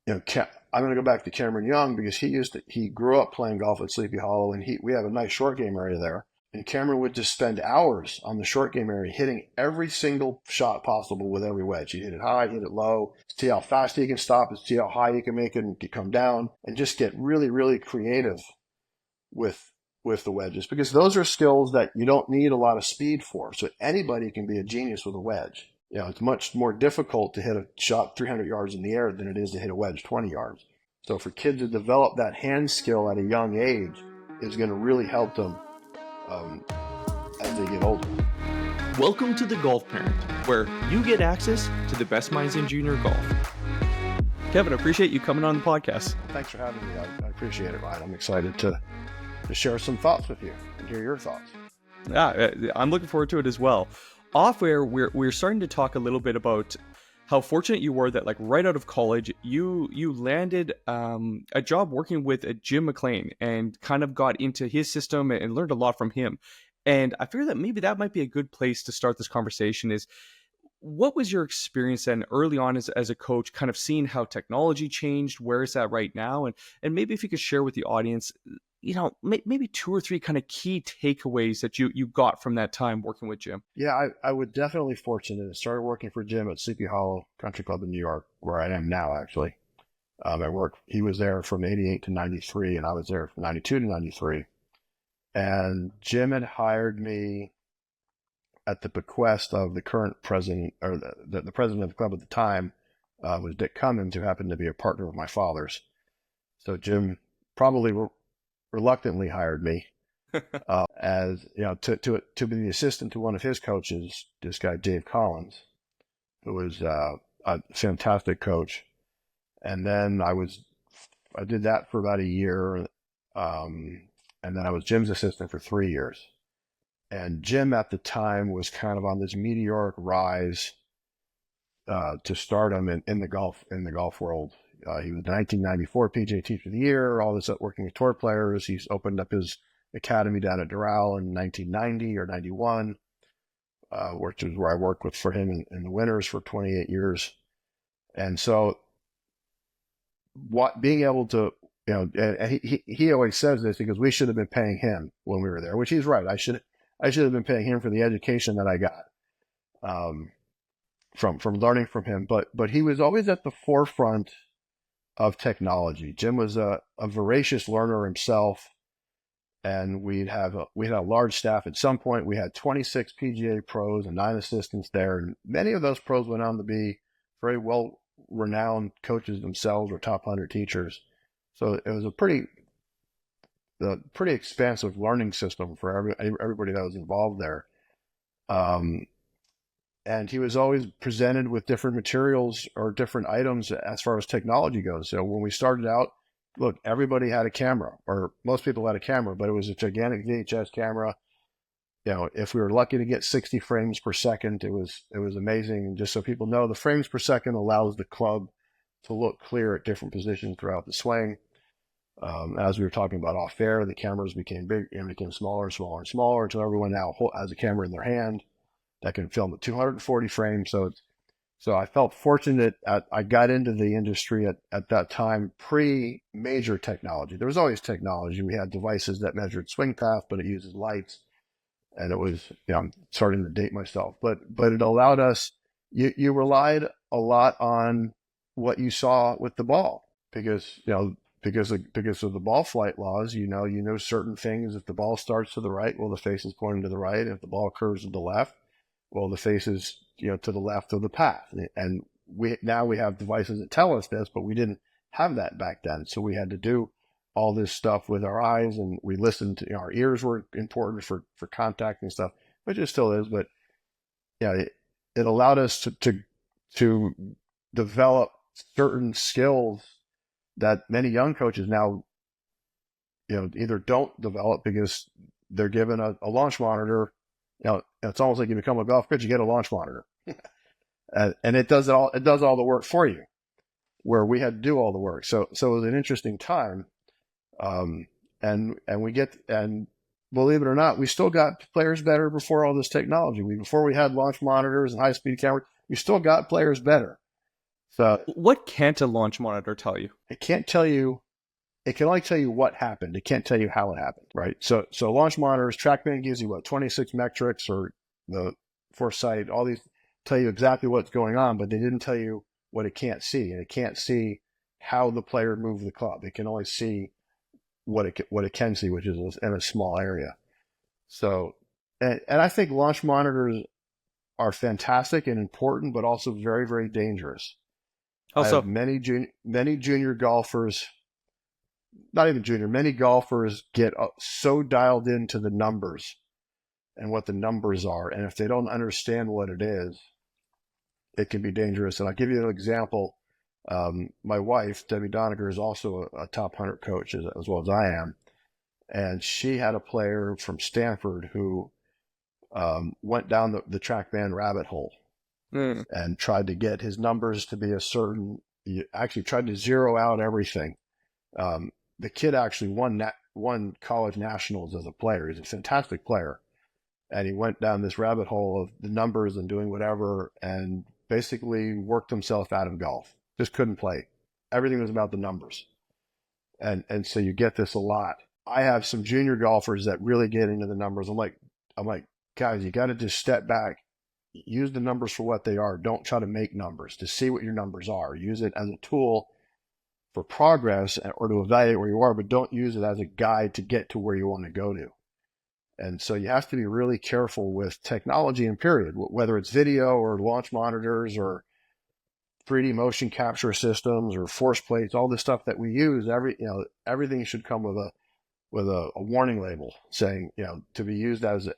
I'm going to go back to Cameron Young because he grew up playing golf at Sleepy Hollow, and we have a nice short game area there. And Cameron would just spend hours on the short game area hitting every single shot possible with every wedge. He'd hit it high, hit it low, see how fast he can stop it, see how high he can make it and come down, and just get really, really creative with the wedges, because those are skills that you don't need a lot of speed for. So anybody can be a genius with a wedge. It's much more difficult to hit a shot 300 yards in the air than it is to hit a wedge 20 yards. So for kids to develop that hand skill at a young age is going to really help them as they get older. Welcome to The Golf Parent, where you get access to the best minds in junior golf. Kevin, I appreciate you coming on the podcast. Thanks for having me. I appreciate it, Ryan. I'm excited to share some thoughts with you and hear your thoughts. Yeah, I'm looking forward to it as well. Off air, we're starting to talk a little bit about how fortunate you were that, like, right out of college, you landed a job working with Jim McLean and kind of got into his system and learned a lot from him. And I figure that maybe that might be a good place to start this conversation. Is what was your experience then early on as a coach, kind of seeing how technology changed? Where is that right now? And maybe if you could share with the audience, maybe 2 or 3 kind of key takeaways that you got from that time working with Jim. Yeah, I was definitely fortunate. I started working for Jim at Sleepy Hollow Country Club in New York, where I am now, actually. He was there from 88 to 93, and I was there from 92 to 93. And Jim had hired me at the bequest of the current president, or the president of the club at the time, was Dick Cummins, who happened to be a partner of my father's. So Jim probably reluctantly hired me as to be the assistant to one of his coaches, this guy Dave Collins, who was a fantastic coach. And then I did that for about a year, and then I was Jim's assistant for 3 years. And Jim at the time was kind of on this meteoric rise to stardom in the golf world. He was the 1994 PGA Teacher of the Year, all this working with tour players. He's opened up his academy down at Doral in 1990 or 91, which is where I worked for him in the winters for 28 years. And so being able to, and he always says this, because we should have been paying him when we were there, which he's right. I should have been paying him for the education that I got from learning from him. But he was always at the forefront of technology. Jim was a voracious learner himself, and we had a large staff. At some point, we had 26 PGA pros and 9 assistants there, and many of those pros went on to be very well-renowned coaches themselves or top 100 teachers. So it was a pretty expansive learning system for everybody that was involved there. And he was always presented with different materials or different items as far as technology goes. So when we started out, look, everybody had a camera, or most people had a camera, but it was a gigantic VHS camera. If we were lucky to get 60 frames per second, it was amazing. And just so people know, the frames per second allows the club to look clear at different positions throughout the swing. As we were talking about off air, the cameras became big and became smaller and smaller and smaller until everyone now has a camera in their hand that can film at 240 frames. So I felt fortunate. I got into the industry at that time pre-major technology. There was always technology. We had devices that measured swing path, but it uses lights. And it was, I'm starting to date myself, but it allowed us, you relied a lot on what you saw with the ball, because of the ball flight laws, you know certain things. If the ball starts to the right, well, the face is pointing to the right. If the ball curves to the left, well, the face is, to the left of the path. And we have devices that tell us this, but we didn't have that back then. So we had to do all this stuff with our eyes, and we listened to, our ears were important for contact and stuff, which it still is. But it allowed us to develop certain skills that many young coaches now, either don't develop because they're given a launch monitor. It's almost like you become a golf coach, you get a launch monitor, and it does all the work for you, where we had to do all the work. So it was an interesting time, and believe it or not, we still got players better before all this technology. Before we had launch monitors and high speed cameras, we still got players better. So What can't a launch monitor tell you? it can't tell you. It can only tell you what happened. It can't tell you how it happened, right? So launch monitors, TrackMan gives you what, 26 metrics, or the Foresight, all these tell you exactly what's going on, but they didn't tell you what it can't see, and it can't see how the player moved the club. It can only see what it can see, which is in a small area. So, and I think launch monitors are fantastic and important, but also very, very dangerous. I have Also, many junior golfers, not even junior, many golfers get so dialed into the numbers and what the numbers are. And if they don't understand what it is, it can be dangerous. And I'll give you an example. My wife, Debbie Doniger, is also a top 100 coach as well as I am. And she had a player from Stanford who went down the TrackMan rabbit hole and tried to get his numbers to be a certain, actually tried to zero out everything. The kid actually won college nationals as a player. He's a fantastic player. And he went down this rabbit hole of the numbers and doing whatever, and basically worked himself out of golf. Just couldn't play. Everything was about the numbers. And so you get this a lot. I have some junior golfers that really get into the numbers. I'm like, guys, you got to just step back, use the numbers for what they are. Don't try to make numbers, to see what your numbers are. Use it as a tool for progress or to evaluate where you are, but don't use it as a guide to get to where you want to go to. And so you have to be really careful with technology in period, whether it's video or launch monitors or 3D motion capture systems or force plates, all this stuff that we use. Everything should come with a warning label saying, to be used as,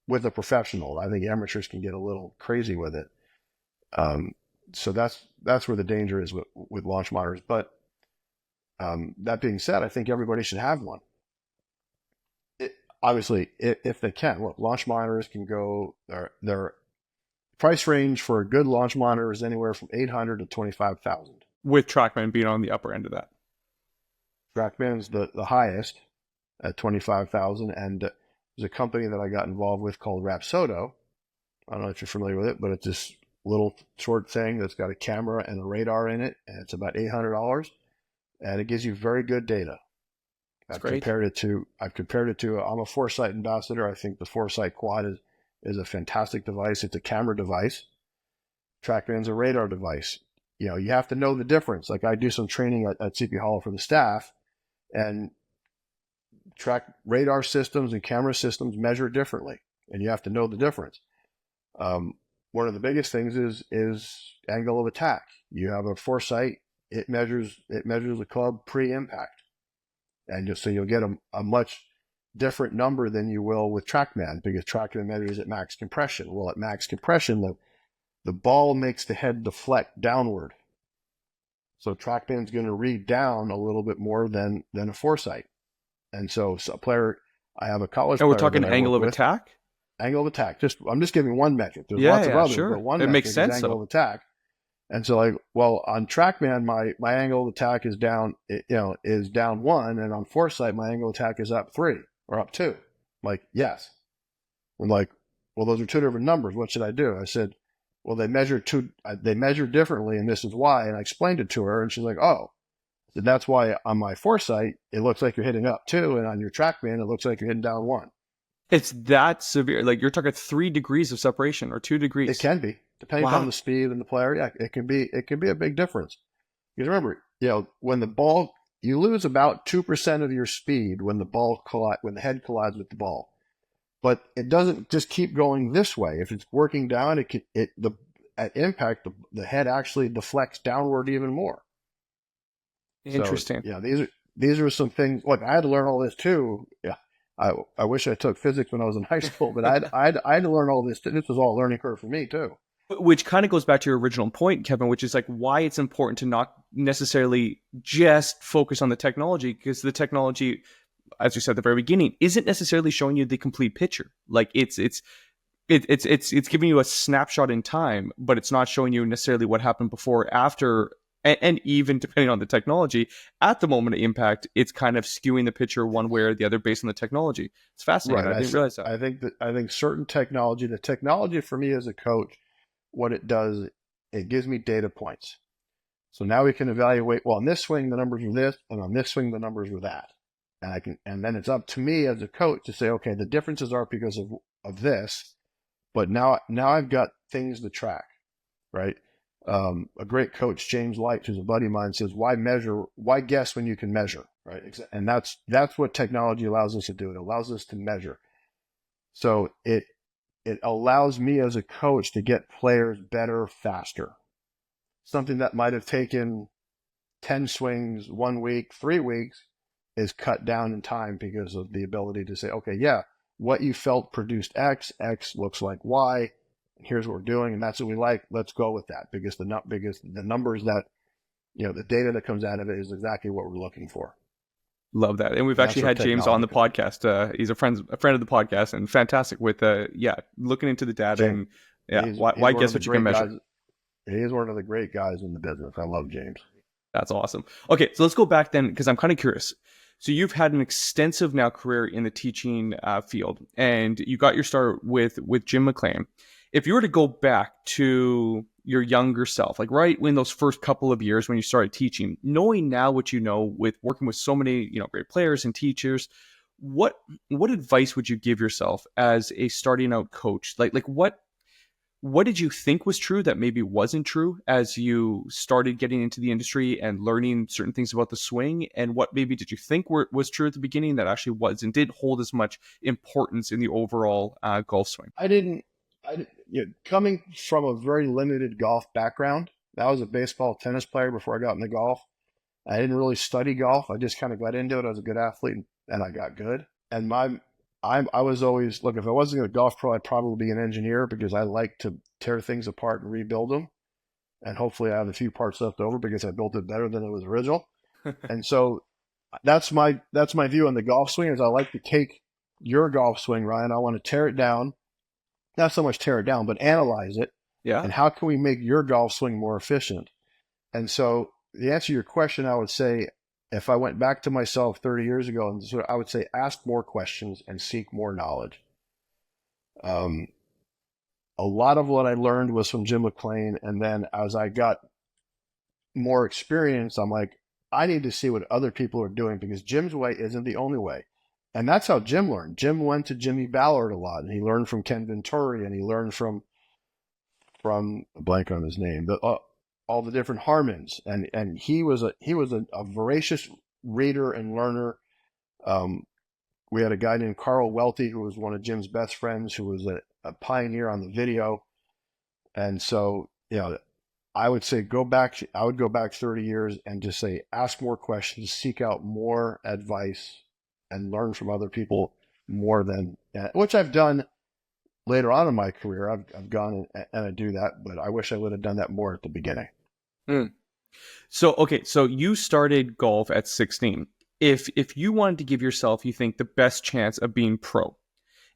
with a professional. I think amateurs can get a little crazy with it. So that's where the danger is with launch monitors. But that being said, I think everybody should have one. Obviously, if they can. Look, launch monitors can go, their price range for a good launch monitor is anywhere from $800 to $25,000. with TrackMan being on the upper end of that. TrackMan's the highest at $25,000, and there's a company that I got involved with called Rapsodo. I don't know if you're familiar with it, but it's this little short thing that's got a camera and a radar in it, and it's about $800, and it gives you very good data. I've compared it to, I'm a Foresight ambassador. I think the Foresight Quad is a fantastic device. It's a camera device. TrackMan's a radar device. You have to know the difference. Like I do some training at CP Hollow for the staff, and track radar systems and camera systems measure differently, and you have to know the difference. One of the biggest things is angle of attack. You have a Foresight, it measures the club pre-impact, and so you'll get a much different number than you will with TrackMan, because TrackMan measures at max compression. Well, at max compression, the ball makes the head deflect downward, so TrackMan's going to read down a little bit more than a Foresight. And so a player, I have a college player. And we're talking angle of attack? Angle of attack. I'm just giving one metric. There's lots of others, sure. but one it metric makes sense, is angle of attack. And so on TrackMan, my angle of attack is down, is down 1, and on Foresight, my angle of attack is up 3 or up 2. I'm like, yes. I'm like, well, those are two different numbers. What should I do? I said, well, they measure differently, and this is why. And I explained it to her, and she's like, oh. And that's why on my Foresight, it looks like you're hitting up 2, and on your TrackMan, it looks like you're hitting down 1. It's that severe. Like you're talking 3 degrees of separation or 2 degrees. It can be, depending on the speed and the player. Yeah, it can be a big difference. Because remember, when the ball, you lose about 2% of your speed when when the head collides with the ball. But it doesn't just keep going this way. If it's working down, at impact, the head actually deflects downward even more. Interesting. So, these are some things. Look, I had to learn all this too. Yeah, I wish I took physics when I was in high school, but I had to learn all this. This was all a learning curve for me too. Which kind of goes back to your original point, Kevin, which is like why it's important to not necessarily just focus on the technology, because the technology, as we said at the very beginning, isn't necessarily showing you the complete picture. Like it's giving you a snapshot in time, but it's not showing you necessarily what happened before, after. And even depending on the technology, at the moment of impact, it's kind of skewing the picture one way or the other based on the technology. It's fascinating. Right. I didn't realize that. I think certain technology, the technology for me as a coach, what it does, it gives me data points. So now we can evaluate, well, on this swing, the numbers were this, and on this swing, the numbers were that. And then it's up to me as a coach to say, okay, the differences are because of this, but now I've got things to track, right? A great coach, James Light, who's a buddy of mine, says, why guess when you can measure, right? And that's what technology allows us to do. It allows us to measure. So it allows me as a coach to get players better faster. Something that might have taken 10 swings 1 week, 3 weeks is cut down in time because of the ability to say, okay, yeah, what you felt produced X looks like Y, and here's what we're doing, and that's what we like. Let's go with that because the numbers that, the data that comes out of it is exactly what we're looking for. Love that. And we've actually had James on the podcast. He's a friend of the podcast and fantastic with looking into the data. James, and why guess what you can measure. He is one of the great guys in the business. I love James. That's awesome. Okay, so let's go back then because I'm kind of curious. So you've had an extensive now career in the teaching field, and you got your start with Jim McLean. If you were to go back to your younger self, like right in those first couple of years when you started teaching, knowing now what you know with working with so many great players and teachers, what advice would you give yourself as a starting out coach? Like what did you think was true that maybe wasn't true as you started getting into the industry and learning certain things about the swing? And what maybe did you think was true at the beginning that actually was and didn't hold as much importance in the overall golf swing? Coming from a very limited golf background, I was a baseball tennis player before I got into golf. I didn't really study golf. I just kind of got into it. I was a good athlete and I got good. And I was always, look, if I wasn't a golf pro, I'd probably be an engineer because I like to tear things apart and rebuild them. And hopefully I have a few parts left over because I built it better than it was original. And so that's my view on the golf swing is I like to take your golf swing, Ryan. I want to tear it down. Not so much tear it down, but analyze it. Yeah. And how can we make your golf swing more efficient? And so the answer to your question, I would say, if I went back to myself 30 years ago, I would say ask more questions and seek more knowledge. A lot of what I learned was from Jim McLean. And then as I got more experience, I'm like, I need to see what other people are doing because Jim's way isn't the only way. And that's how Jim learned. Jim went to Jimmy Ballard a lot, and he learned from Ken Venturi, and he learned from a blank on his name, all the different Harmons. And he was a voracious reader and learner. We had a guy named Carl Welty, who was one of Jim's best friends, who was a pioneer on the video. And so, I would say I would go back 30 years and just say, ask more questions, seek out more advice, and learn from other people more than, which I've done later on in my career. I've gone and I do that, but I wish I would have done that more at the beginning. So you started golf at 16. If you wanted to give yourself, you think, the best chance of being pro,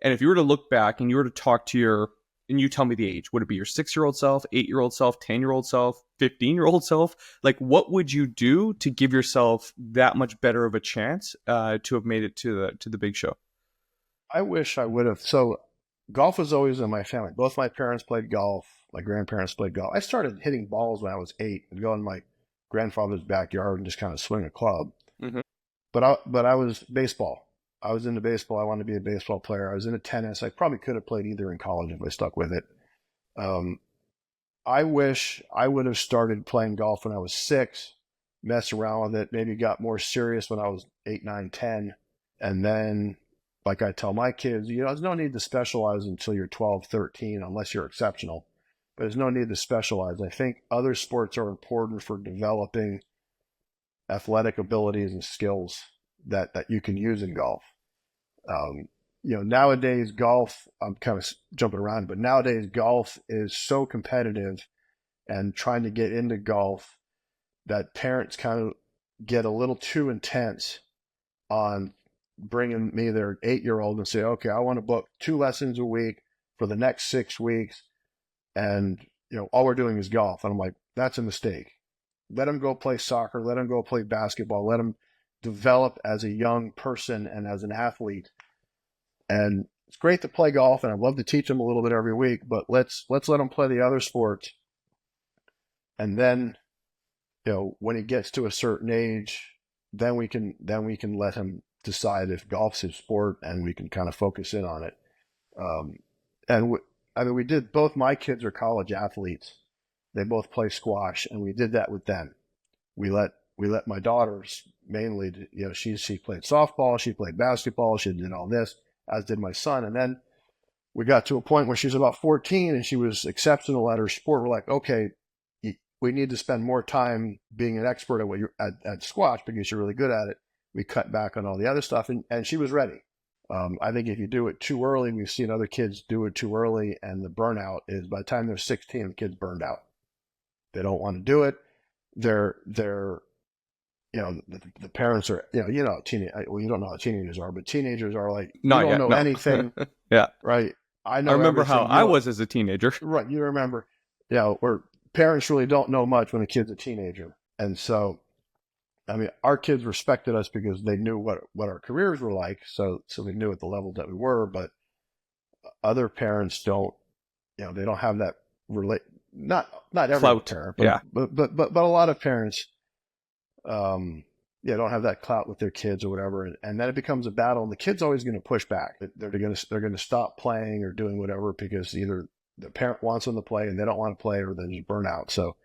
and if you were to look back and you were to talk to and you tell me the age, would it be your 6-year-old self, 8-year-old self, 10-year-old self, 15-year-old self? Like, what would you do to give yourself that much better of a chance to have made it to the big show? I wish I would have. So golf was always in my family. Both my parents played golf. My grandparents played golf. I started hitting balls when I was 8 and go in my grandfather's backyard and just kind of swing a club. Mm-hmm. But I was baseball. I was into baseball. I wanted to be a baseball player. I was into tennis. I probably could have played either in college if I stuck with it. I wish I would have started playing golf when I was 6, messed around with it, maybe got more serious when I was 8, 9, 10. And then, like I tell my kids, there's no need to specialize until you're 12, 13, unless you're exceptional. But there's no need to specialize. I think other sports are important for developing athletic abilities and skills that you can use in golf. Nowadays golf, I'm kind of jumping around, but nowadays golf is so competitive and trying to get into golf that parents kind of get a little too intense on bringing me their 8-year-old and say, okay, I want to book 2 lessons a week for the next 6 weeks. And, all we're doing is golf. And I'm like, that's a mistake. Let them go play soccer. Let them go play basketball. Let them develop as a young person and as an athlete. And it's great to play golf, and I'd love to teach them a little bit every week, but let's let them play the other sports And then, when he gets to a certain age, then we can let him decide if golf's his sport, and we can kind of focus in on it. Um, and I mean, we did, both my kids are college athletes. They both play squash, and we did that with them. We let my daughters mainly, she played softball, she played basketball, she did all this, as did my son. And then we got to a point where she was about 14 and she was exceptional at her sport. We're like, okay, we need to spend more time being an expert at what you're at squash because you're really good at it. We cut back on all the other stuff, and she was ready. I think if you do it too early, we've seen other kids do it too early, and the burnout is by the time they're 16, the kid's burned out. They don't want to do it. They're the parents are, teenage. Well, you don't know how teenagers are, but teenagers are like, you Not don't yet. know No. anything, Yeah. right? I I know remember how everything. I was as a teenager. Right. You remember, where parents really don't know much when a kid's a teenager. And so, I mean, our kids respected us because they knew what our careers were like. So they knew at the level that we were, but other parents don't, they don't have that relate, not every Clout. parent, Yeah. but a lot of parents, don't have that clout with their kids or whatever. And then it becomes a battle, and the kid's always going to push back. They're going to stop playing or doing whatever because either the parent wants them to play and they don't want to play, or they just burn out. So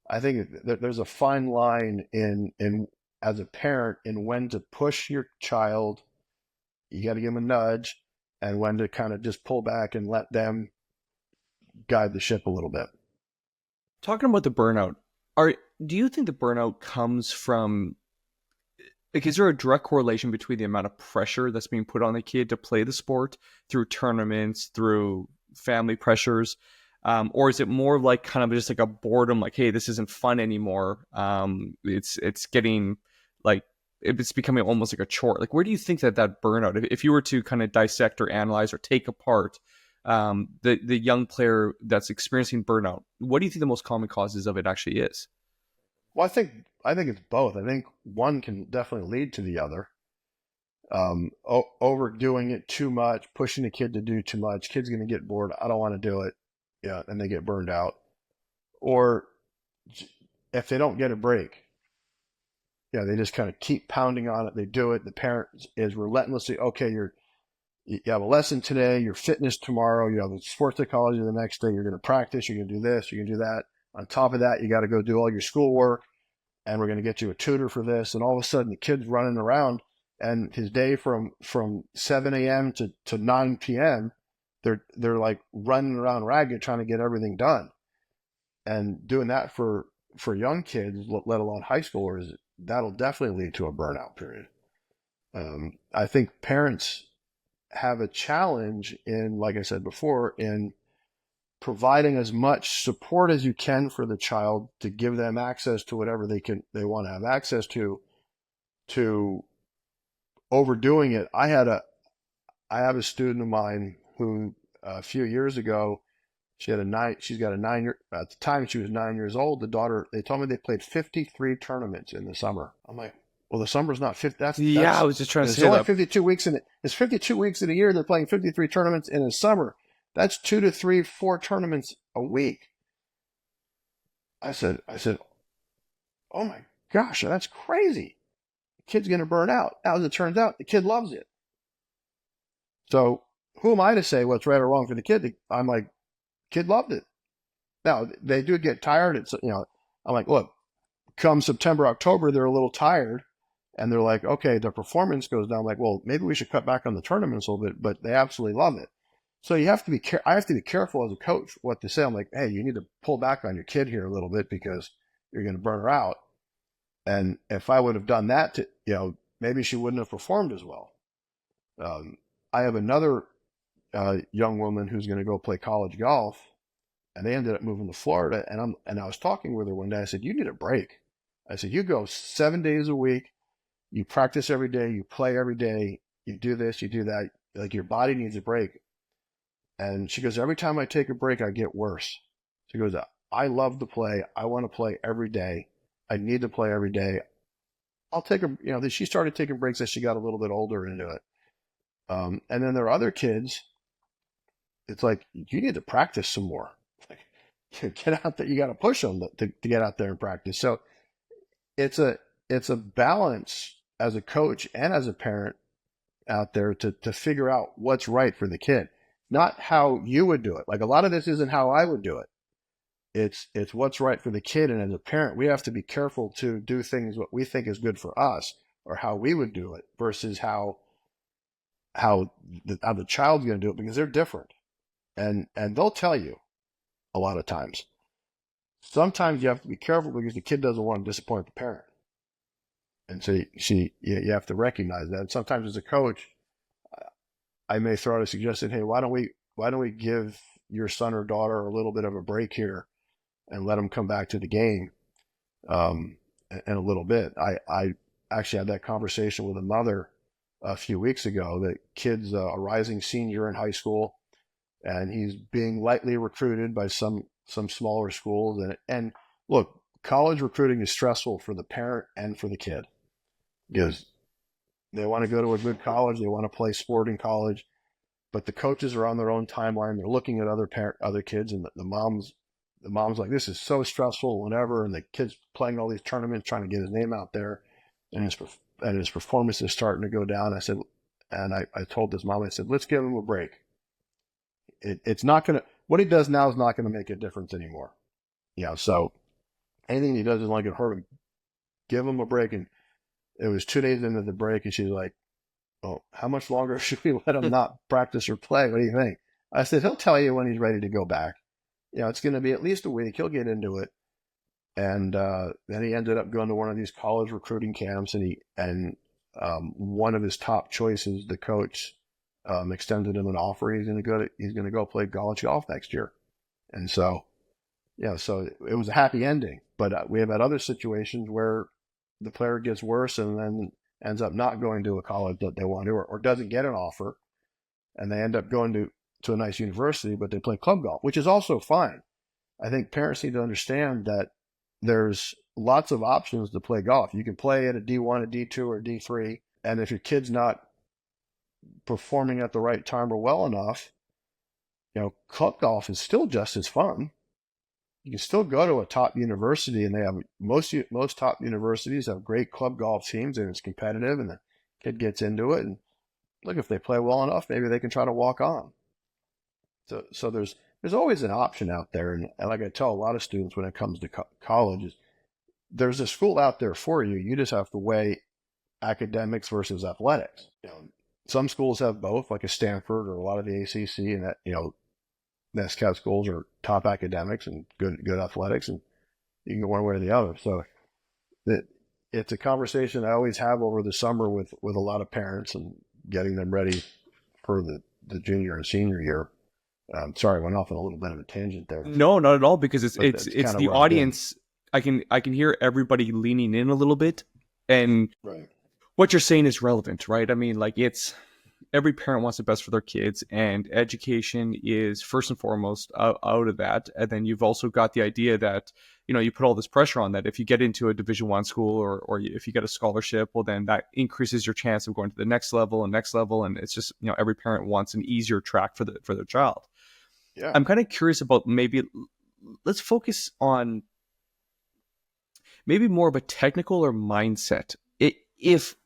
I think there's a fine line in as a parent in when to push your child. You got to give them a nudge, and when to kind of just pull back and let them guide the ship a little bit. Talking about the burnout, do you think the burnout comes from, like, is there a direct correlation between the amount of pressure that's being put on the kid to play the sport through tournaments, through family pressures, or is it more like kind of just like a boredom, like, hey, this isn't fun anymore? It's getting like, it's becoming almost like a chore. Like, where do you think that burnout, if you were to kind of dissect or analyze or take apart the young player that's experiencing burnout, what do you think the most common causes of it actually is? Well, I think it's both. I think one can definitely lead to the other. Overdoing it too much, pushing the kid to do too much. Kid's going to get bored. I don't want to do it. Yeah, and they get burned out. Or if they don't get a break, they just kind of keep pounding on it. They do it. The parent is relentlessly, okay, you have a lesson today, your fitness tomorrow, you have the sports psychology the next day, you're going to practice, you're going to do this, you're going to do that. On top of that, you got to go do all your schoolwork, and we're going to get you a tutor for this. And all of a sudden, the kid's running around, and his day from 7 a.m. to 9 p.m., they're like running around ragged trying to get everything done. And doing that for young kids, let alone high schoolers, that'll definitely lead to a burnout period. I think parents have a challenge in, like I said before, in providing as much support as you can for the child to give them access to whatever they want to have access to overdoing it. I have a student of mine who a few years ago, she's got a 9 year, at the time she was 9 years old. The daughter, they told me they played 53 tournaments in the summer. I'm like, well, the summer's not 50. Yeah, I was just trying to say only that. 52 weeks in it. It's 52 weeks in a year. They're playing 53 tournaments in a summer. That's 2 to 3, 4 tournaments a week. I said, oh my gosh, that's crazy. The kid's going to burn out. Now, as it turns out, the kid loves it. So who am I to say what's right or wrong for the kid? I'm like, kid loved it. Now, they do get tired. I'm like, look, come September, October, they're a little tired. And they're like, okay, their performance goes down. I'm like, well, maybe we should cut back on the tournaments a little bit, but they absolutely love it. So I have to be careful as a coach what to say. I'm like, hey, you need to pull back on your kid here a little bit because you're going to burn her out. And if I would have done that, maybe she wouldn't have performed as well. I have another young woman who's going to go play college golf, and they ended up moving to Florida. And I was talking with her one day. I said, you need a break. I said, you go 7 days a week. You practice every day, you play every day, you do this, you do that. Like, your body needs a break. And she goes, every time I take a break, I get worse. She goes, I love to play. I want to play every day. I need to play every day. I'll take a, she started taking breaks as she got a little bit older into it. And then there are other kids. It's like, you need to practice some more. Like, get out there. You got to push them to get out there and practice. So it's a balance as a coach and as a parent out there to figure out what's right for the kid, not how you would do it. Like a lot of this isn't how I would do it. It's what's right for the kid. And as a parent, we have to be careful to do things what we think is good for us or how we would do it versus how the child's going to do it, because they're different. And they'll tell you a lot of times. Sometimes you have to be careful because the kid doesn't want to disappoint the parent. And so you have to recognize that. And sometimes as a coach, I may throw out a suggestion, hey, why don't we give your son or daughter a little bit of a break here and let them come back to the game in a little bit. I actually had that conversation with a mother a few weeks ago. The kid's a rising senior in high school, and he's being lightly recruited by some smaller schools. And look, college recruiting is stressful for the parent and for the kid because they want to go to a good college, they want to play sport in college, but the coaches are on their own timeline. They're looking at other kids, and the mom's like, this is so stressful, whatever. And the kid's playing all these tournaments, trying to get his name out there, and his performance is starting to go down. I said, and I told this mom, I said, let's give him a break. It's not going to, what he does now is not going to make a difference anymore. So anything he does is not going to hurt him. Give him a break. And it was 2 days into the break, and she's like, oh, how much longer should we let him not practice or play? What do you think? I said, he'll tell you when he's ready to go back. It's going to be at least a week. He'll get into it. And then he ended up going to one of these college recruiting camps, and one of his top choices, the coach, extended him an offer. He's going to go play college golf next year. And so, so it was a happy ending. But we have had other situations where the player gets worse and then ends up not going to a college that they want to, or doesn't get an offer, and they end up going to a nice university, but they play club golf, which is also fine. I think parents need to understand that there's lots of options to play golf. You can play at a D1, a D2, or a D3, and if your kid's not performing at the right time or well enough, club golf is still just as fun. You can still go to a top university, and they have most top universities have great club golf teams, and it's competitive, and the kid gets into it. And look, if they play well enough, maybe they can try to walk on. So there's always an option out there, and like I tell a lot of students when it comes to college, there's a school out there for you. You just have to weigh academics versus athletics. Some schools have both, like a Stanford or a lot of the ACC, and that NESCAP schools are top academics and good athletics, and you can go one way or the other. So it's a conversation I always have over the summer with a lot of parents and getting them ready for the junior and senior year. Sorry, I went off on a little bit of a tangent there. No, not at all, because it's kind of the audience. I can hear everybody leaning in a little bit, and right. What you're saying is relevant, right? I mean, like, it's every parent wants the best for their kids, and education is first and foremost out of that. And then you've also got the idea that, you put all this pressure on that. If you get into a Division I school or if you get a scholarship, well, then that increases your chance of going to the next level. And it's just, every parent wants an easier track for their child. Yeah. I'm kind of curious about, maybe let's focus on maybe more of a technical or mindset. If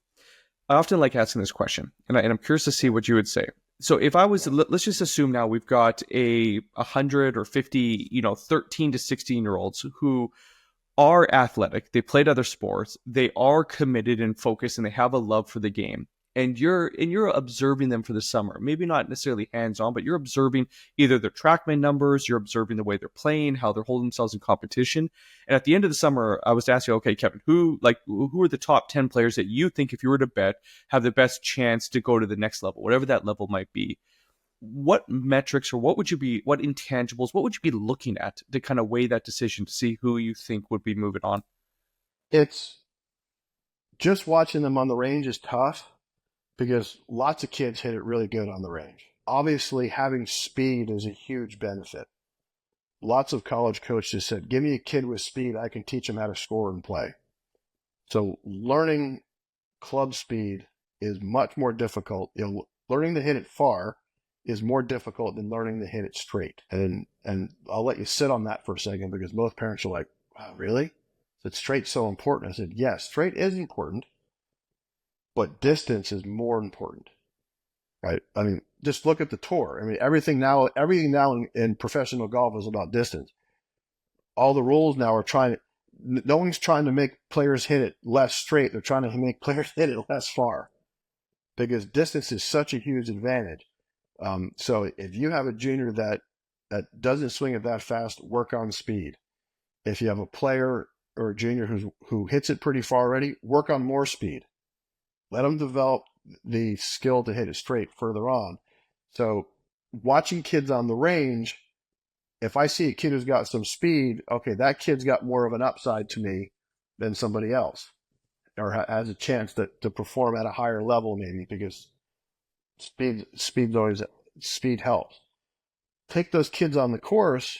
I often like asking this question, and I'm curious to see what you would say. So if I was, let's just assume now we've got 100 or 50, 13 to 16-year-olds who are athletic. They played other sports. They are committed and focused, and they have a love for the game. And you're observing them for the summer. Maybe not necessarily hands-on, but you're observing either their TrackMan numbers, you're observing the way they're playing, how they're holding themselves in competition. And at the end of the summer, I was asking, okay, Kevin, who are the top 10 players that you think, if you were to bet, have the best chance to go to the next level, whatever that level might be? What metrics or what intangibles, what would you be looking at to kind of weigh that decision to see who you think would be moving on? It's just watching them on the range is tough, because lots of kids hit it really good on the range. Obviously, having speed is a huge benefit. Lots of college coaches said, give me a kid with speed, I can teach him how to score and play. So learning club speed is much more difficult. Learning to hit it far is more difficult than learning to hit it straight. And I'll let you sit on that for a second, because most parents are like, wow, really? That straight's so important. I said, yes, straight is important, but distance is more important, right? I mean, just look at the tour. I mean, everything now in professional golf is about distance. All the rules now are no one's trying to make players hit it less straight. They're trying to make players hit it less far, because distance is such a huge advantage. So if you have a junior that doesn't swing it that fast, work on speed. If you have a player or a junior who hits it pretty far already, work on more speed. Let them develop the skill to hit it straight further on. So watching kids on the range, if I see a kid who's got some speed, okay, that kid's got more of an upside to me than somebody else, or has a chance to perform at a higher level, maybe, because speed helps. Take those kids on the course,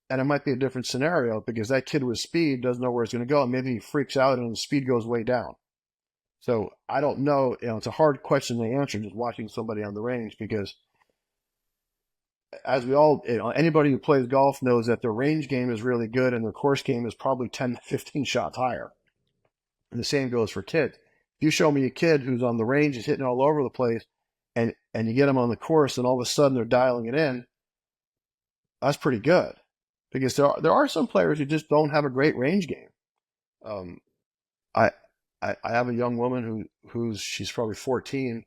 and it might be a different scenario, because that kid with speed doesn't know where it's going to go, and maybe he freaks out and the speed goes way down. So I don't know. It's a hard question to answer just watching somebody on the range, because as we all, anybody who plays golf knows that their range game is really good and their course game is probably 10 to 15 shots higher. And the same goes for kids. If you show me a kid who's on the range, is hitting all over the place, and you get them on the course and all of a sudden they're dialing it in, that's pretty good. Because there are some players who just don't have a great range game. I have a young woman she's probably 14,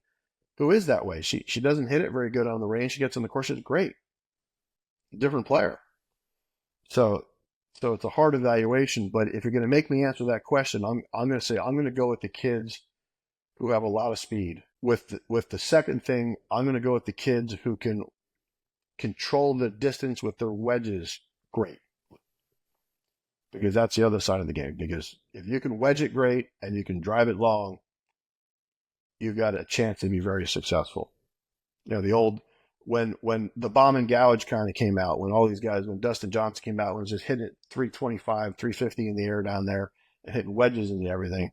who is that way. She doesn't hit it very good on the range. She gets on the course, it's great. Different player. So it's a hard evaluation. But if you're going to make me answer that question, I'm going to say I'm going to go with the kids who have a lot of speed. With the second thing, I'm going to go with the kids who can control the distance with their wedges great. Because that's the other side of the game. Because if you can wedge it great and you can drive it long, you've got a chance to be very successful. The old, when the bomb and gouge kind of came out, when Dustin Johnson came out, when it was just hitting it 325, 350 in the air down there and hitting wedges and everything,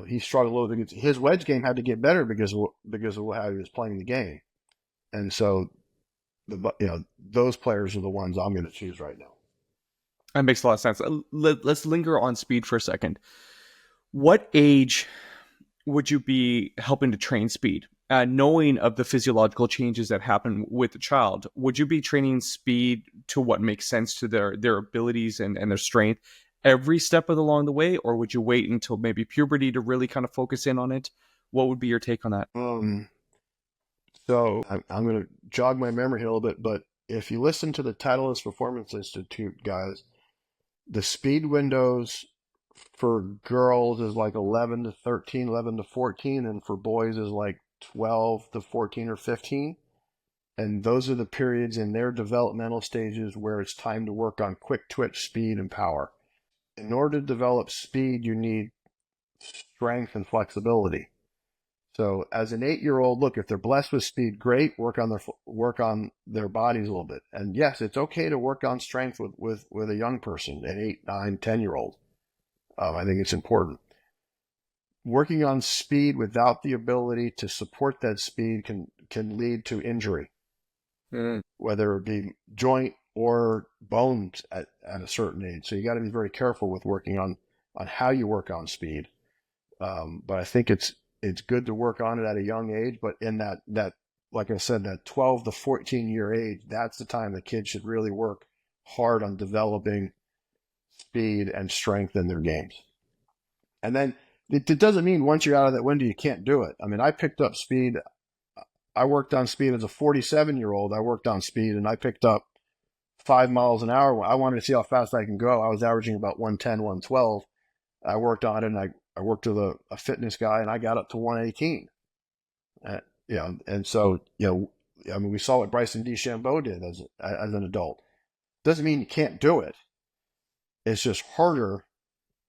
he struggled a little bit. His wedge game had to get better because of how he was playing the game. And so, those players are the ones I'm going to choose right now. That makes a lot of sense. Let's linger on speed for a second. What age would you be helping to train speed? Knowing of the physiological changes that happen with the child, would you be training speed to what makes sense to their abilities and their strength every step along the way? Or would you wait until maybe puberty to really kind of focus in on it? What would be your take on that? So I'm going to jog my memory here a little bit, but if you listen to the Titleist Performance Institute guys, the speed windows for girls is like 11 to 13, 11 to 14, and for boys is like 12 to 14 or 15. And those are the periods in their developmental stages where it's time to work on quick twitch, speed, and power. In order to develop speed, you need strength and flexibility. So as an 8-year-old, look, if they're blessed with speed, great, work on their bodies a little bit. And yes, it's okay to work on strength with a young person, an 8, 9, 10-year-old. I think it's important. Working on speed without the ability to support that speed can lead to injury, whether it be joint or bones at a certain age. So you got to be very careful with working on how you work on speed. But I think it's good to work on it at a young age, but in that, like I said, that 12 to 14 year age, that's the time the kids should really work hard on developing speed and strength in their games. And then it doesn't mean once you're out of that window, you can't do it. I mean, I picked up speed. I worked on speed as a 47-year-old. I worked on speed and I picked up 5 miles an hour. I wanted to see how fast I can go. I was averaging about 110, 112. I worked on it, and I worked with a fitness guy, and I got up to 118. And so, I mean, we saw what Bryson DeChambeau did as an adult. Doesn't mean you can't do it. It's just harder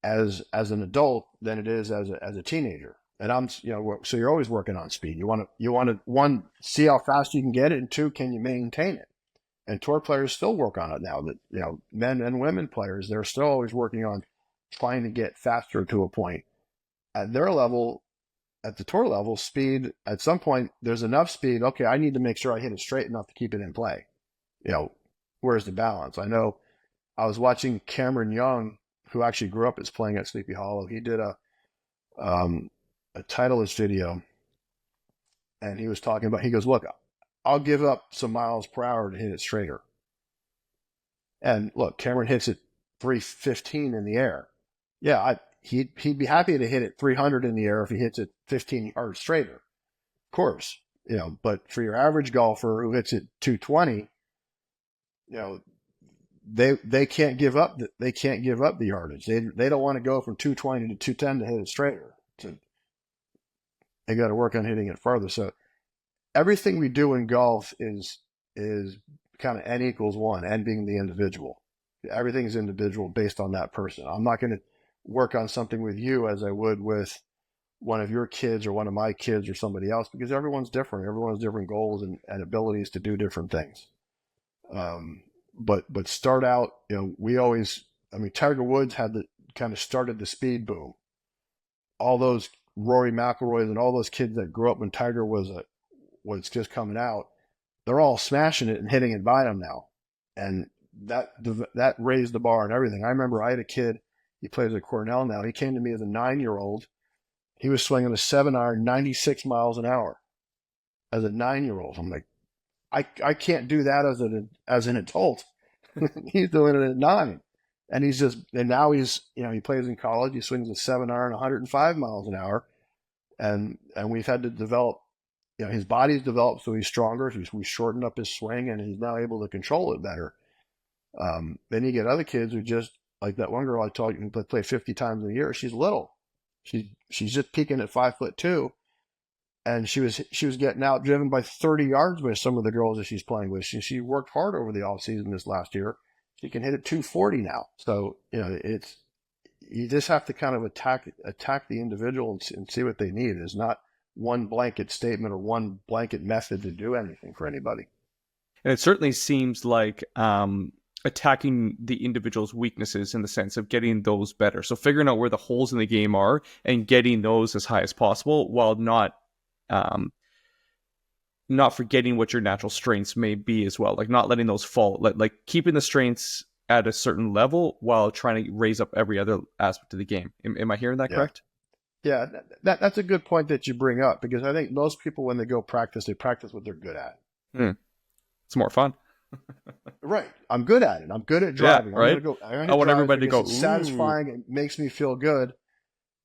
as an adult than it is as a teenager. And so you're always working on speed. You want to, one, see how fast you can get it, and two, can you maintain it? And tour players still work on it now. That men and women players, they're still always working on trying to get faster to a point at their level. at the tour level, speed at some point there's enough speed. Okay, I need to make sure I hit it straight enough to keep it in play. Where's the balance? I know I was watching Cameron Young, who actually grew up as playing at Sleepy Hollow. He did a Titleist video, and he was talking about. He goes, "Look, I'll give up some miles per hour to hit it straighter." And look, Cameron hits it 315 in the air. Yeah, he'd be happy to hit it 300 in the air if he hits it 15 yards straighter. Of course, but for your average golfer who hits it 220, they can't give up the yardage. They don't want to go from 220 to 210 to hit it straighter. So they got to work on hitting it farther. So everything we do in golf is kind of n equals 1, n being the individual. Everything is individual based on that person. I'm not going to work on something with you as I would with one of your kids or one of my kids or somebody else, because everyone's different. Everyone has different goals and abilities to do different things. But start out, Tiger Woods kind of started the speed boom. All those Rory McIlroys and all those kids that grew up when Tiger was just coming out, they're all smashing it and hitting it by him now. And that raised the bar and everything. I remember I had a kid, he plays at Cornell now. He came to me as a 9-year-old. He was swinging a 7-iron, 96 miles an hour as a 9-year-old. I'm like, I can't do that as an adult. He's doing it at 9. And now he's, he plays in college. He swings a 7-iron, 105 miles an hour. And we've had to develop, his body's developed, so he's stronger. We shortened up his swing, and he's now able to control it better. Then you get other kids who just, like that one girl I told you, who play 50 times a year. She's little. She's just peaking at 5'2", and she was getting out driven by 30 yards by some of the girls that she's playing with. She worked hard over the off season this last year. She can hit it 240 now. So you just have to kind of attack the individual and see what they need. There's not one blanket statement or one blanket method to do anything for anybody. And it certainly seems like attacking the individual's weaknesses in the sense of getting those better. So figuring out where the holes in the game are and getting those as high as possible, while not forgetting what your natural strengths may be as well. Like not letting those fall, like keeping the strengths at a certain level while trying to raise up every other aspect of the game. Am I hearing that correct? Yeah, that's a good point that you bring up, because I think most people, when they go practice, they practice what they're good at. It's more fun. Right. I'm good at it. I'm good at driving. Yeah, right? I want everybody to go, it's satisfying. It makes me feel good.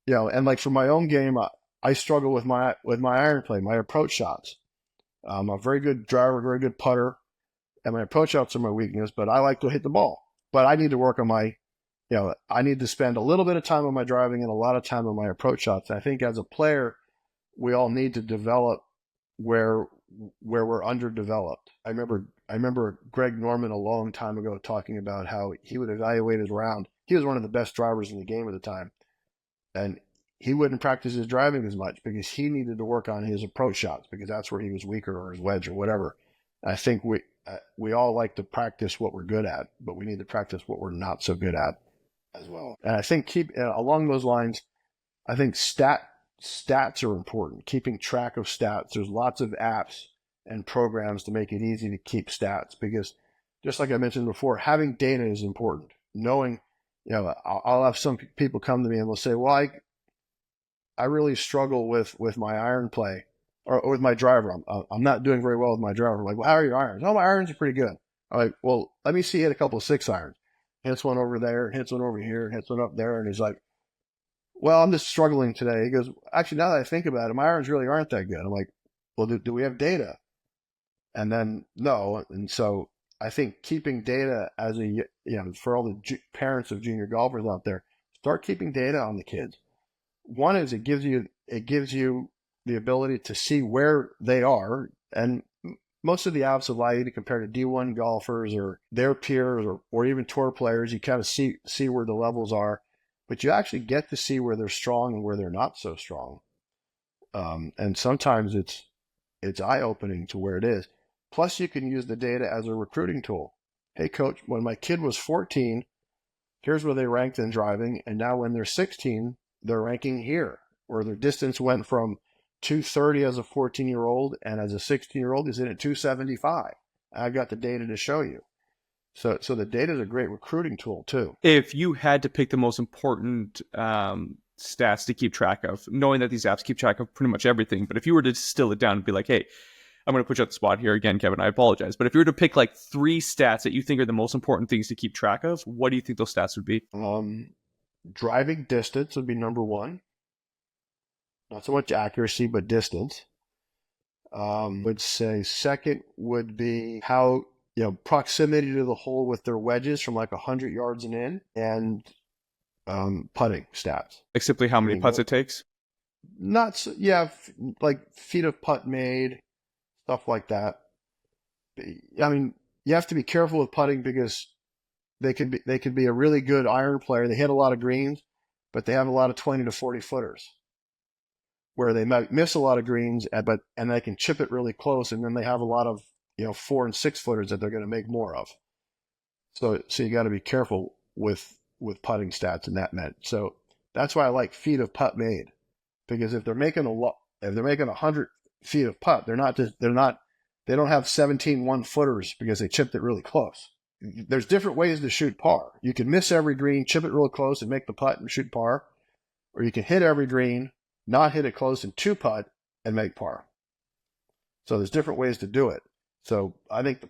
And like for my own game, I struggle with my iron play, my approach shots. I'm a very good driver, very good putter, and my approach shots are my weakness, but I like to hit the ball. But I need to work on I need to spend a little bit of time on my driving and a lot of time on my approach shots. And I think as a player, we all need to develop where we're underdeveloped. I remember Greg Norman a long time ago talking about how he would evaluate his round. He was one of the best drivers in the game at the time, and he wouldn't practice his driving as much because he needed to work on his approach shots, because that's where he was weaker, or his wedge or whatever. And I think we all like to practice what we're good at, but we need to practice what we're not so good at as well. And I think along those lines, I think stats are important. Keeping track of stats. There's lots of apps and programs to make it easy to keep stats, because just like I mentioned before, having data is important. Knowing, I'll have some people come to me and they'll say, well, I really struggle with my iron play or with my driver. I'm not doing very well with my driver. I'm like, well, how are your irons? Oh, my irons are pretty good. I'm like, well, let me see you hit a couple of 6 irons. Hits one over there, hits one over here, hits one up there. And he's like, well, I'm just struggling today. He goes, actually, now that I think about it, my irons really aren't that good. I'm like, well, do we have data? And then no. And so I think keeping data for all the parents of junior golfers out there, start keeping data on the kids. One is it gives you the ability to see where they are, and most of the apps allow you to compare to D1 golfers or their peers or even tour players. You kind of see where the levels are, but you actually get to see where they're strong and where they're not so strong. And sometimes it's eye-opening to where it is. Plus, you can use the data as a recruiting tool. Hey, coach, when my kid was 14, here's where they ranked in driving, and now when they're 16, they're ranking here, where their distance went from 230 as a 14-year-old, and as a 16-year-old, he's in at 275. I've got the data to show you. So the data is a great recruiting tool too. If you had to pick the most important stats to keep track of, knowing that these apps keep track of pretty much everything, but if you were to distill it down and be like, hey, I'm going to put you on the spot here again, Kevin, I apologize. But if you were to pick like 3 stats that you think are the most important things to keep track of, what do you think those stats would be? Driving distance would be number 1. Not so much accuracy, but distance. Would say second would be how, proximity to the hole with their wedges from like 100 yards and in, and putting stats. Like simply how many putts it takes? Not so, yeah, like feet of putt made, stuff like that. I mean, you have to be careful with putting because they could be a really good iron player. They hit a lot of greens, but they have a lot of 20 to 40 footers where they might miss a lot of greens, and they can chip it really close, and then they have a lot of 4 and 6 footers that they're going to make more of. So you got to be careful with putting stats in that meant. So that's why I like feet of putt made, because if they're making 100 feet of putt, they don't have 17 1-footers because they chipped it really close. There's different ways to shoot par. You can miss every green, chip it real close, and make the putt and shoot par, or you can hit every green, not hit it close, and 2-putt and make par. So there's different ways to do it. So I think the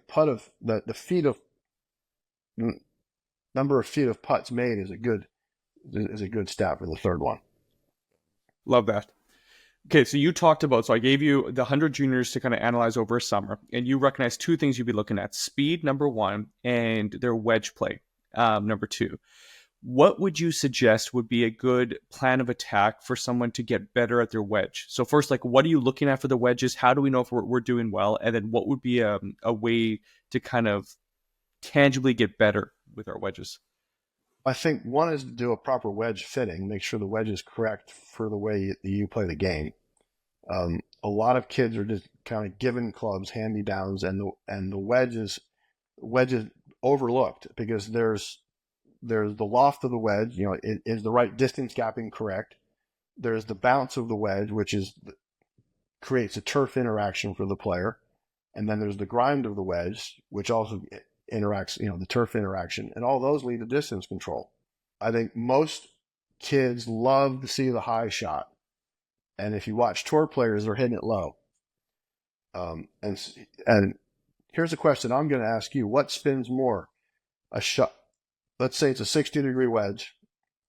number of feet of putts made is a good stat for the third one. Love that. Okay, so you talked about, so I gave you the 100 juniors to kind of analyze over a summer, and you recognize 2 things you'd be looking at: speed, number 1, and their wedge play, number 2. What would you suggest would be a good plan of attack for someone to get better at their wedge? So first, like, what are you looking at for the wedges? How do we know if we're doing well? And then what would be a way to kind of tangibly get better with our wedges? I think one is to do a proper wedge fitting, make sure the wedge is correct for the way you play the game. A lot of kids are just kind of given clubs, hand-me-downs, and the wedge is overlooked because there's the loft of the wedge, is the right distance gapping correct? There's the bounce of the wedge, which creates a turf interaction for the player. And then there's the grind of the wedge, which also interacts, the turf interaction. And all those lead to distance control. I think most kids love to see the high shot. And if you watch tour players, they're hitting it low. And here's a question I'm going to ask you. What spins more? A shot. Let's say it's a 60-degree wedge,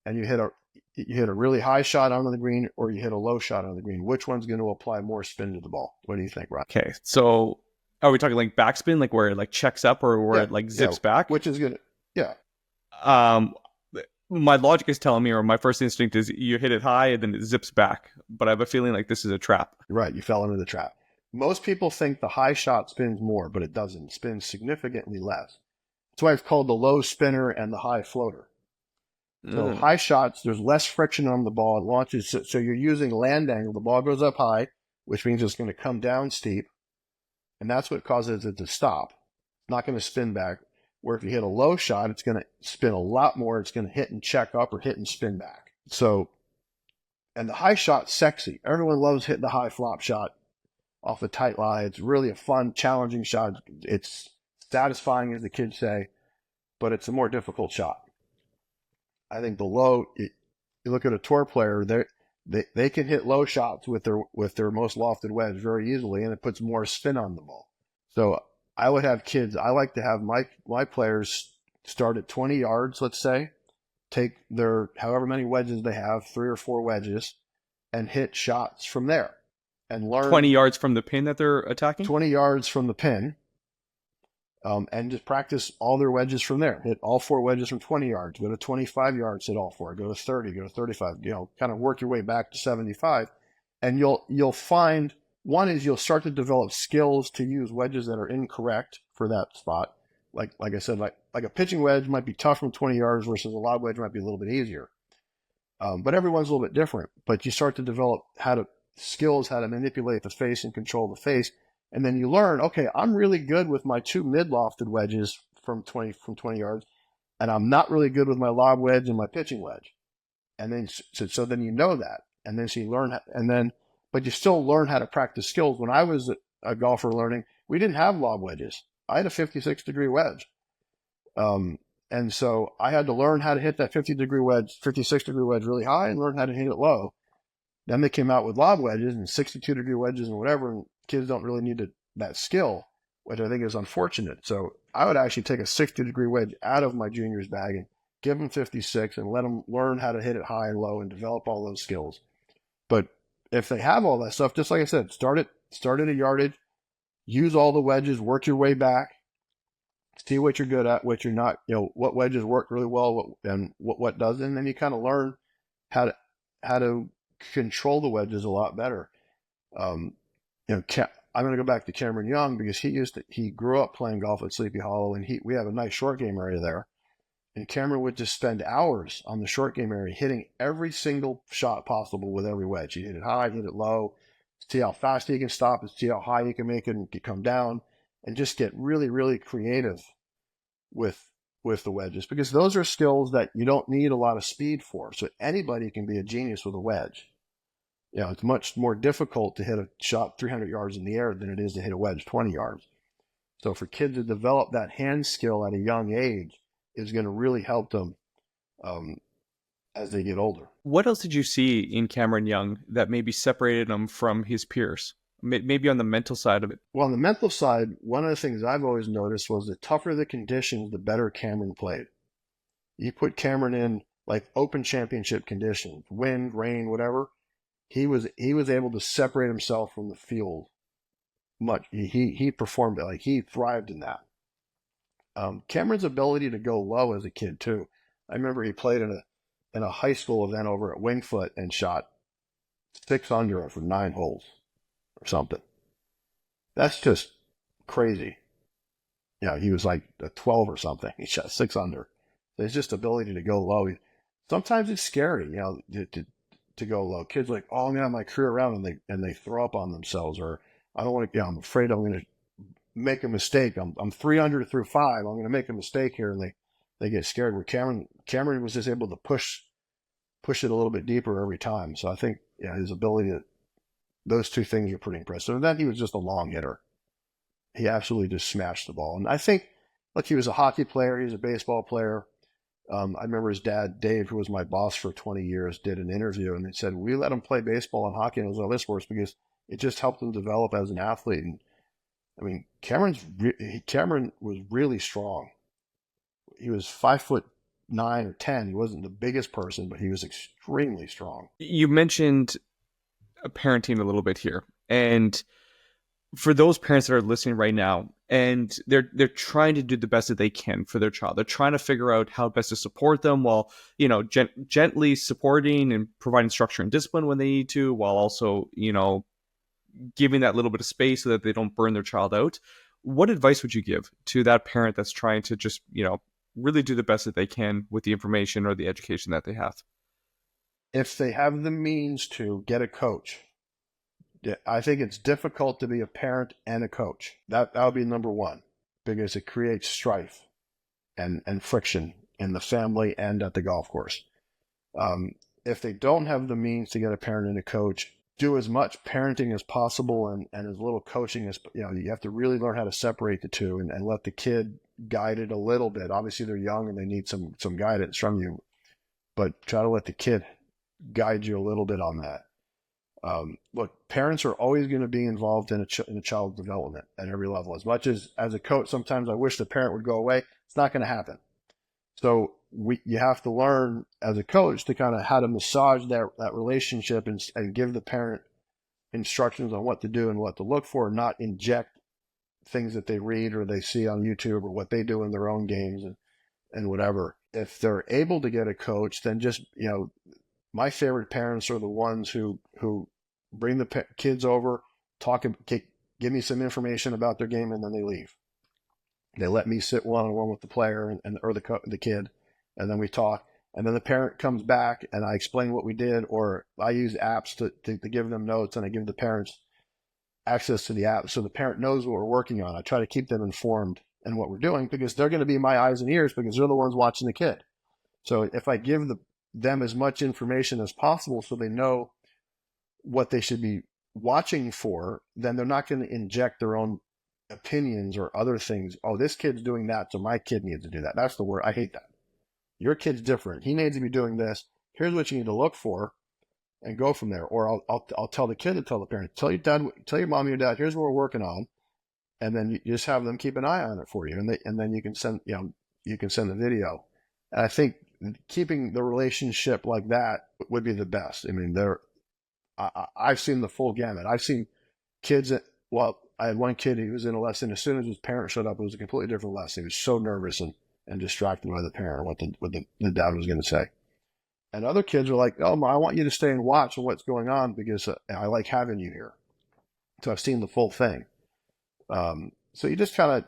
and you hit a really high shot onto the green, or you hit a low shot on the green. Which one's going to apply more spin to the ball? What do you think, Ryan? Okay, so are we talking like backspin, like where it like checks up, or where it like zips back? Which is good? Yeah. My logic is telling me, or my first instinct is you hit it high and then it zips back. But I have a feeling like this is a trap. Right, you fell into the trap. Most people think the high shot spins more, but it doesn't. It spins significantly less. That's why it's called the low spinner and the high floater. So high shots, there's less friction on the ball. It launches, so you're using land angle. The ball goes up high, which means it's going to come down steep, and that's what causes it to stop. It's not going to spin back. Where if you hit a low shot, it's going to spin a lot more. It's going to hit and check up or hit and spin back. So, and the high shot's sexy. Everyone loves hitting the high flop shot off the tight lie. It's really a fun, challenging shot. It's satisfying, as the kids say, but it's a more difficult shot. I think the low, you look at a tour player, they can hit low shots with their most lofted wedge very easily, and it puts more spin on the ball. So I would have kids, I like to have my players start at 20 yards, let's say, take their however many wedges they have, 3 or 4 wedges, and hit shots from there. And learn 20 yards from the pin that they're attacking? 20 yards from the pin. And just practice all their wedges from there. Hit all 4 wedges from 20 yards. Go to 25 yards, hit all 4. Go to 30, go to 35. Kind of work your way back to 75. And you'll find, one is you'll start to develop skills to use wedges that are incorrect for that spot. Like I said, like a pitching wedge might be tough from 20 yards versus a lob wedge might be a little bit easier. But everyone's a little bit different. But you start to develop how to manipulate the face and control the face. And then you learn, okay, I'm really good with my 2 mid-lofted wedges from 20 yards, and I'm not really good with my lob wedge and my pitching wedge. And then so then you know that, and then so you learn, and then but you still learn how to practice skills. When I was a golfer learning, we didn't have lob wedges. I had a 56-degree wedge. And so I had to learn how to hit that 50-degree wedge, 56-degree wedge really high and learn how to hit it low. Then they came out with lob wedges and 62-degree wedges and whatever, and kids don't really need that skill, which I think is unfortunate. So I would actually take a 60-degree wedge out of my junior's bag and give them 56 and let them learn how to hit it high and low and develop all those skills. But if they have all that stuff, just like I said, start at a yardage, use all the wedges, work your way back, see what you're good at, what you're not, what wedges work really well and what doesn't. And then you kind of learn how to control the wedges a lot better. I'm going to go back to Cameron Young because he grew up playing golf at Sleepy Hollow, and we have a nice short game area there. And Cameron would just spend hours on the short game area hitting every single shot possible with every wedge. He hit it high, hit it low, see how fast he can stop, and see how high he can make it and come down, and just get really, really creative with the wedges, because those are skills that you don't need a lot of speed for. So anybody can be a genius with a wedge. It's much more difficult to hit a shot 300 yards in the air than it is to hit a wedge 20 yards. So for kids to develop that hand skill at a young age is going to really help them as they get older. What else did you see in Cameron Young that maybe separated him from his peers? Maybe on the mental side of it? Well, on the mental side, one of the things I've always noticed was the tougher the conditions, the better Cameron played. You put Cameron in like Open Championship conditions, wind, rain, whatever, he was able to separate himself from the field much. He performed it, like he thrived in that. Cameron's ability to go low as a kid too. I remember he played in a high school event over at Wingfoot and shot 6 under for 9 holes or something. That's just crazy. He was like a 12 or something. He shot 6 under. So his just ability to go low. Sometimes it's scary, to go low. Kids are like, oh, I'm gonna have my career around, and they throw up on themselves, or I don't want to. I'm afraid I'm going to make a mistake. I'm 300 through 5. I'm going to make a mistake here, and they get scared. Where Cameron was just able to push it a little bit deeper every time. So I think his ability those two things are pretty impressive. And then he was just a long hitter. He absolutely just smashed the ball. And I think, look, he was a hockey player. He was a baseball player. I remember his dad, Dave, who was my boss for 20 years, did an interview, and they said, we let him play baseball and hockey and those other sports because it just helped him develop as an athlete. And I mean, Cameron was really strong. He was 5'9" or 10. He wasn't the biggest person, but he was extremely strong. You mentioned parenting a little bit here, and for those parents that are listening right now, and they're trying to do the best that they can for their child, they're trying to figure out how best to support them while gently supporting and providing structure and discipline when they need to, while also giving that little bit of space so that they don't burn their child out. What advice would you give to that parent that's trying to just really do the best that they can with the information or the education that they have? If they have the means to get a coach, I think it's difficult to be a parent and a coach. That would be number one, because it creates strife and friction in the family and at the golf course. If they don't have the means to get a parent and a coach, do as much parenting as possible and as little coaching as, you have to really learn how to separate the two and let the kid guide it a little bit. Obviously they're young and they need some guidance from you, but try to let the kid guide you a little bit on that. Look, parents are always going to be involved in a child's development at every level. As much as a coach, sometimes I wish the parent would go away. It's not going to happen. So you have to learn as a coach to kind of how to massage that relationship and give the parent instructions on what to do and what to look for, not inject things that they read or they see on YouTube or what they do in their own games and whatever. If they're able to get a coach, then just, my favorite parents are the ones who bring the kids over, give me some information about their game, and then they leave. They let me sit one-on-one with the player or the kid, and then we talk. And then the parent comes back, and I explain what we did, or I use apps to give them notes, and I give the parents access to the app so the parent knows what we're working on. I try to keep them informed in what we're doing because they're going to be my eyes and ears because they're the ones watching the kid. So if I give them as much information as possible so they know what they should be watching for, then they're not going to inject their own opinions or other things. Oh, this kid's doing that, so my kid needs to do that. That's the word. I hate that. Your kid's different. He needs to be doing this. Here's what you need to look for, and go from there. Or I'll tell the kid to tell the parent. Tell your dad, tell your mom and your dad. Here's what we're working on, and then you just have them keep an eye on it for you, and then you can send the video. And I think keeping the relationship like that would be the best. I mean, I've seen the full gamut. I've seen kids that, well, I had one kid, he was in a lesson. As soon as his parent showed up, it was a completely different lesson. He was so nervous and distracted by the parent, what the dad was going to say. And other kids are like, oh, I want you to stay and watch what's going on because I like having you here. So I've seen the full thing. So you just kind of,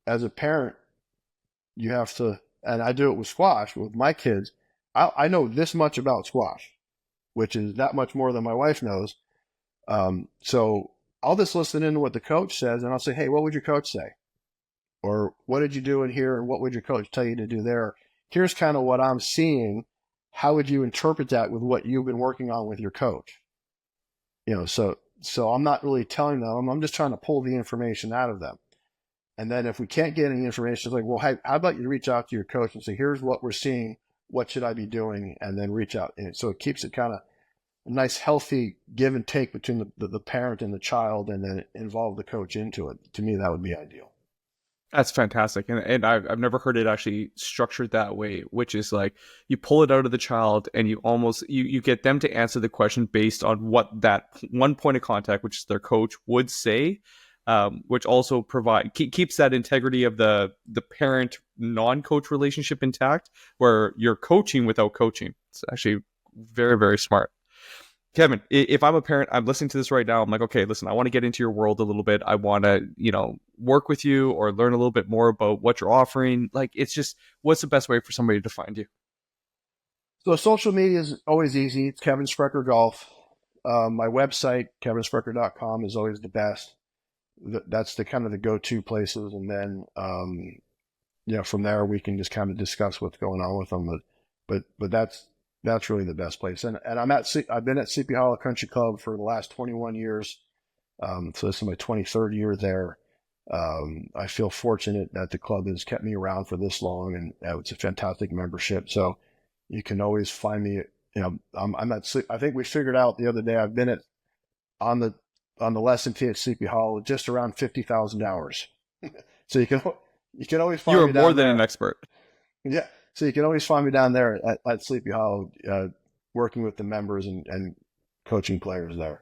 as a parent, you have to, and I do it with squash with my kids. I know this much about squash, which is that much more than my wife knows. So I'll just listen in to what the coach says, and I'll say, hey, what would your coach say? Or what did you do in here, and what would your coach tell you to do there? Here's kind of what I'm seeing. How would you interpret that with what you've been working on with your coach? So I'm not really telling them. I'm just trying to pull the information out of them. And then if we can't get any information, it's like, well, hey, how about you reach out to your coach and say, here's what we're seeing. What should I be doing? And then reach out. And so it keeps it kind of a nice, healthy give and take between the parent and the child, and then involve the coach into it. To me, that would be ideal. That's fantastic. And I've never heard it actually structured that way, which is like you pull it out of the child and you almost, you get them to answer the question based on what that one point of contact, which is their coach, would say, which also keeps that integrity of the parent non-coach relationship intact, where you're coaching without coaching. It's actually very, very smart. Kevin, if I'm a parent, I'm listening to this right now. I'm like, okay, listen, I want to get into your world a little bit. I want to, work with you or learn a little bit more about what you're offering. Like, it's just, what's the best way for somebody to find you? So social media is always easy. It's Kevin Sprecher Golf. My website, kevinsprecher.com, is always the best. That's the kind of the go-to places. And then, from there we can just kind of discuss what's going on with them. But that's really the best place. And I've been at Sleepy Hollow Country Club for the last 21 years. So this is my 23rd year there. I feel fortunate that the club has kept me around for this long, and it's a fantastic membership. So you can always find me. I'm at. I think we figured out the other day. I've been on the lesson fee at Sleepy Hollow just around 50,000 hours. So you can always find me. You're more than an expert. Yeah. So you can always find me down there at Sleepy Hollow, working with the members and coaching players there.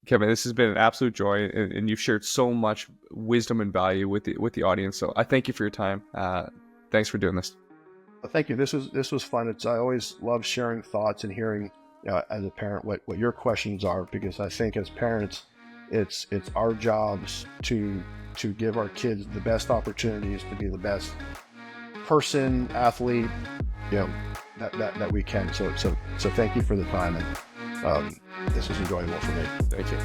Kevin, this has been an absolute joy, and you've shared so much wisdom and value with the audience. So I thank you for your time. Thanks for doing this. Well, thank you. This was fun. I always love sharing thoughts and hearing, as a parent, what your questions are, because I think as parents, it's our jobs to give our kids the best opportunities to be the best person, athlete, that we can. So thank you for the time, and this was enjoyable for me. Thank you.